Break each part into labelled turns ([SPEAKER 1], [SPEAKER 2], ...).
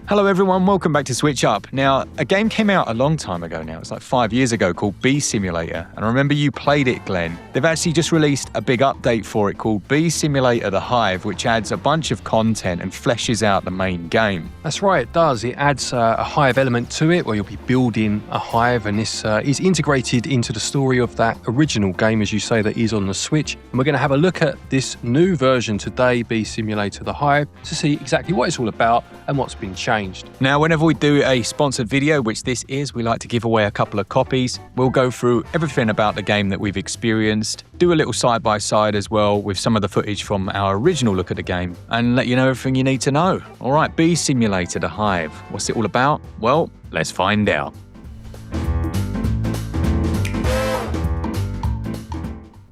[SPEAKER 1] Hello everyone, welcome back to SwitchUp. Now, a game came out a long time ago now, it's like 5 years ago, called Bee Simulator. And I remember you played it, Glen. They've actually just released a big update for it called Bee Simulator The Hive, which adds a bunch of content and fleshes out the main game.
[SPEAKER 2] That's right, it does. It adds a hive element to it where you'll be building a hive, and this is integrated into the story of that original game, as you say, that is on the Switch. And we're going to have a look at this new version today, Bee Simulator The Hive, to see exactly what it's all about and what's been changed.
[SPEAKER 1] Now, whenever we do a sponsored video, which this is, we like to give away a couple of copies. We'll go through everything about the game that we've experienced, do a little side-by-side as well with some of the footage from our original look at the game, and let you know everything you need to know. All right, Bee Simulator The Hive. What's it all about? Well, let's find out.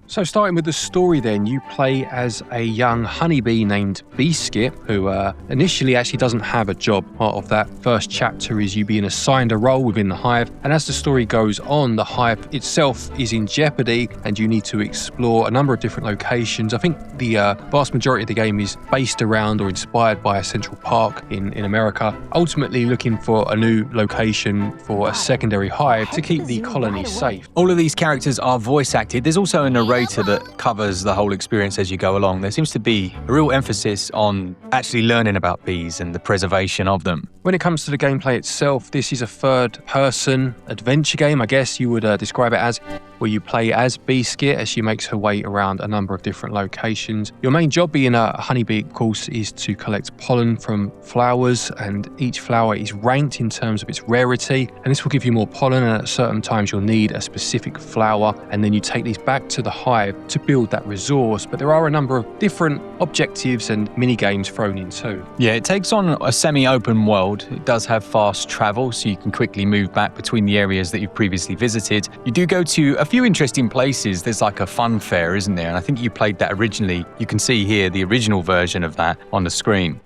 [SPEAKER 2] So starting with the story then, you play as a young honeybee named Biscuit, who initially actually doesn't have a job. Part of that first chapter is you being assigned a role within the hive, and as the story goes on, the hive itself is in jeopardy and you need to explore a number of different locations. I think the vast majority of the game is based around or inspired by a central park in America, ultimately looking for a new location for a secondary hive to keep the colony safe.
[SPEAKER 1] All of these characters are voice acted. There's also a narrator that covers the whole experience as you go along. There seems to be a real emphasis on actually learning about bees and the preservation of them.
[SPEAKER 2] When it comes to the gameplay itself, this is a third-person adventure game, I guess you would describe it as, where you play as Biscuit as she makes her way around a number of different locations. Your main job being a honeybee, of course, is to collect pollen from flowers, and each flower is ranked in terms of its rarity, and this will give you more pollen, and at certain times you'll need a specific flower, and then you take these back to the hive to build that resource. But there are a number of different objectives and mini-games thrown in too.
[SPEAKER 1] Yeah, it takes on a semi-open world. It does have fast travel, so you can quickly move back between the areas that you've previously visited. You do go to a few interesting places. There's like a fun fair, isn't there? And I think you played that originally. You can see here the original version of that on the screen.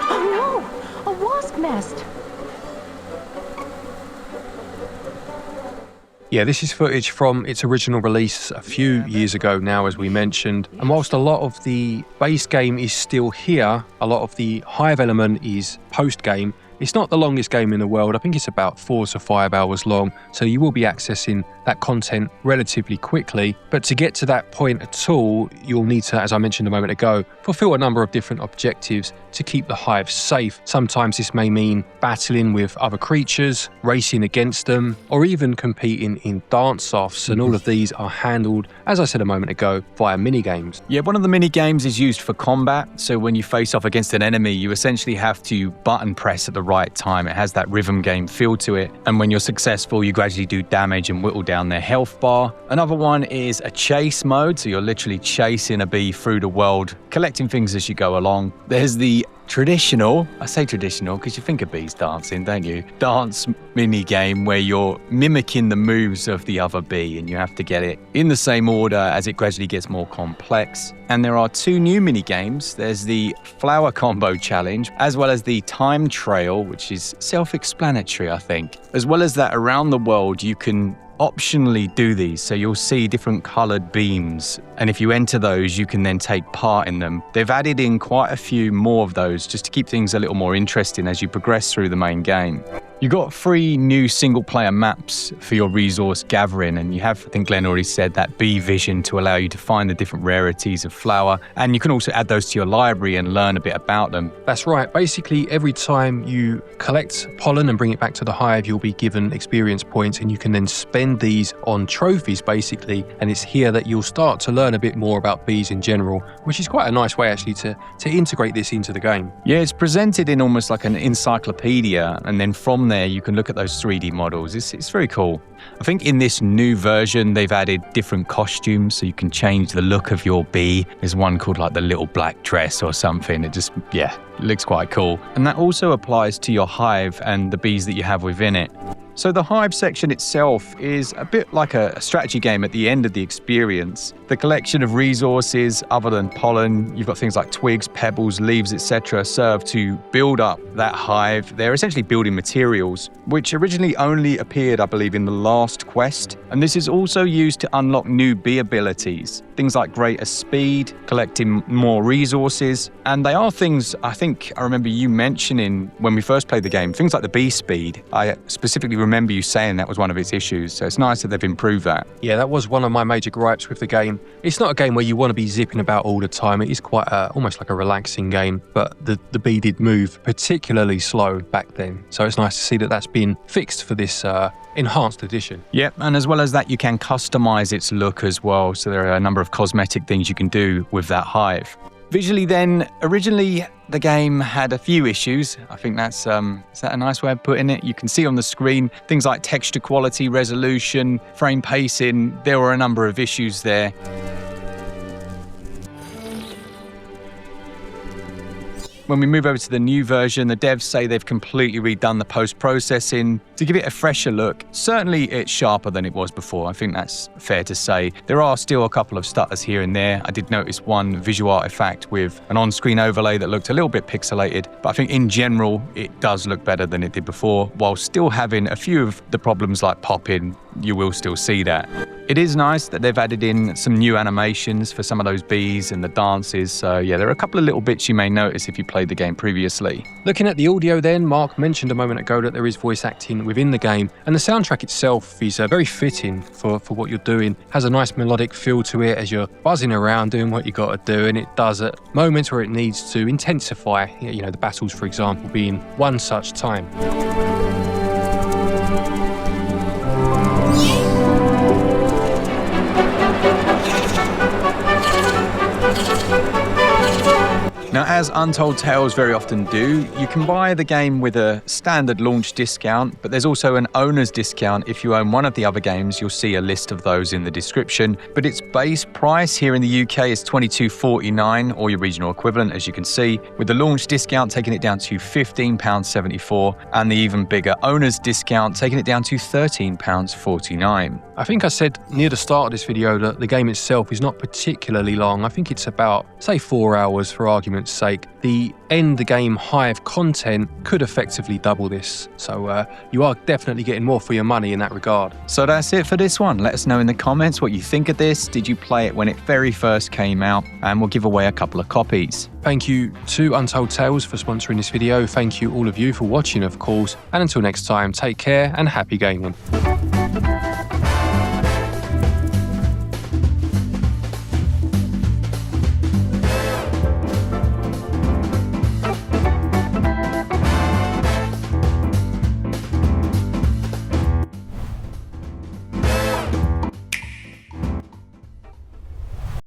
[SPEAKER 3] Oh no! A wasp nest!
[SPEAKER 2] Yeah, this is footage from its original release a few years ago now, as we mentioned. And whilst a lot of the base game is still here, a lot of the hive element is post-game. It's not the longest game in the world. I think it's about 4 to 5 hours long, so you will be accessing that content relatively quickly. But to get to that point at all, you'll need to, as I mentioned a moment ago, fulfill a number of different objectives to keep the hive safe. Sometimes this may mean battling with other creatures, racing against them, or even competing in dance-offs, and all of these are handled, as I said a moment ago, via mini-games.
[SPEAKER 1] Yeah, one of the mini-games is used for combat, so when you face off against an enemy, you essentially have to button press at the right time. It has that rhythm game feel to it, and when you're successful, you gradually do damage and whittle down their health bar. Another one is a chase mode, so you're literally chasing a bee through the world, collecting things as you go along. There's the traditional, I say traditional because you think of bees dancing, don't you? Dance mini game where you're mimicking the moves of the other bee and you have to get it in the same order as it gradually gets more complex. And there are 2 new mini games. There's the flower combo challenge, as well as the time trail, which is self-explanatory, I think. As well as that, around the world, you can optionally do these, so you'll see different coloured beams, and if you enter those you can then take part in them. They've added in quite a few more of those just to keep things a little more interesting as you progress through the main game. You got 3 new single-player maps for your resource gathering, and you have, I think Glen already said, that bee vision to allow you to find the different rarities of flower, and you can also add those to your library and learn a bit about them.
[SPEAKER 2] That's right. Basically, every time you collect pollen and bring it back to the hive, you'll be given experience points, and you can then spend these on trophies, basically, and it's here that you'll start to learn a bit more about bees in general, which is quite a nice way, actually, to integrate this into the game.
[SPEAKER 1] Yeah, it's presented in almost like an encyclopedia, and then from there you can look at those 3D models. It's very cool. I think in this new version they've added different costumes so you can change the look of your bee. There's one called like the little black dress or something. It just, yeah, it looks quite cool. And that also applies to your hive and the bees that you have within it. So the Hive section itself is a bit like a strategy game at the end of the experience. The collection of resources, other than pollen, you've got things like twigs, pebbles, leaves, etc., serve to build up that hive. They're essentially building materials, which originally only appeared, I believe, in the last quest. And this is also used to unlock new bee abilities, things like greater speed, collecting more resources. And they are things I think I remember you mentioning when we first played the game, things like the bee speed. I specifically remember you saying that was one of its issues. So it's nice that they've improved that.
[SPEAKER 2] Yeah, that was one of my major gripes with the game. It's not a game where you want to be zipping about all the time. It is quite almost like a relaxing game, but the bee did move particularly slow back then. So it's nice to see that that's been fixed for this enhanced edition.
[SPEAKER 1] Yeah, and as well as that, you can customize its look as well. So there are a number of cosmetic things you can do with that hive. Visually then, originally the game had a few issues. I think that's, is that a nice way of putting it? You can see on the screen things like texture quality, resolution, frame pacing. There were a number of issues there. When we move over to the new version, the devs say they've completely redone the post-processing to give it a fresher look. Certainly it's sharper than it was before. I think that's fair to say. There are still a couple of stutters here and there. I did notice one visual artifact with an on-screen overlay that looked a little bit pixelated, but I think in general it does look better than it did before, while still having a few of the problems like pop-in. You will still see that. It is nice that they've added in some new animations for some of those bees and the dances. So yeah, there are a couple of little bits you may notice if you played the game previously.
[SPEAKER 2] Looking at the audio then, Mark mentioned a moment ago that there is voice acting within the game, and the soundtrack itself is very fitting for what you're doing. Has a nice melodic feel to it as you're buzzing around doing what you got to do, and it does at moments where it needs to intensify, you know, the battles, for example, being one such time.
[SPEAKER 1] Now, as Untold Tales very often do, you can buy the game with a standard launch discount, but there's also an owner's discount. If you own one of the other games, you'll see a list of those in the description. But its base price here in the UK is $22.49, or your regional equivalent, as you can see, with the launch discount taking it down to £15.74, and the even bigger owner's discount taking it down to £13.49.
[SPEAKER 2] I think I said near the start of this video that the game itself is not particularly long. I think it's about, say, 4 hours for argument's sake. The end game Hive content could effectively double this. So you are definitely getting more for your money in that regard.
[SPEAKER 1] So that's it for this one. Let us know in the comments what you think of this. Did you play it when it very first came out? And we'll give away a couple of copies.
[SPEAKER 2] Thank you to Untold Tales for sponsoring this video. Thank you all of you for watching, of course. And until next time, take care and happy gaming.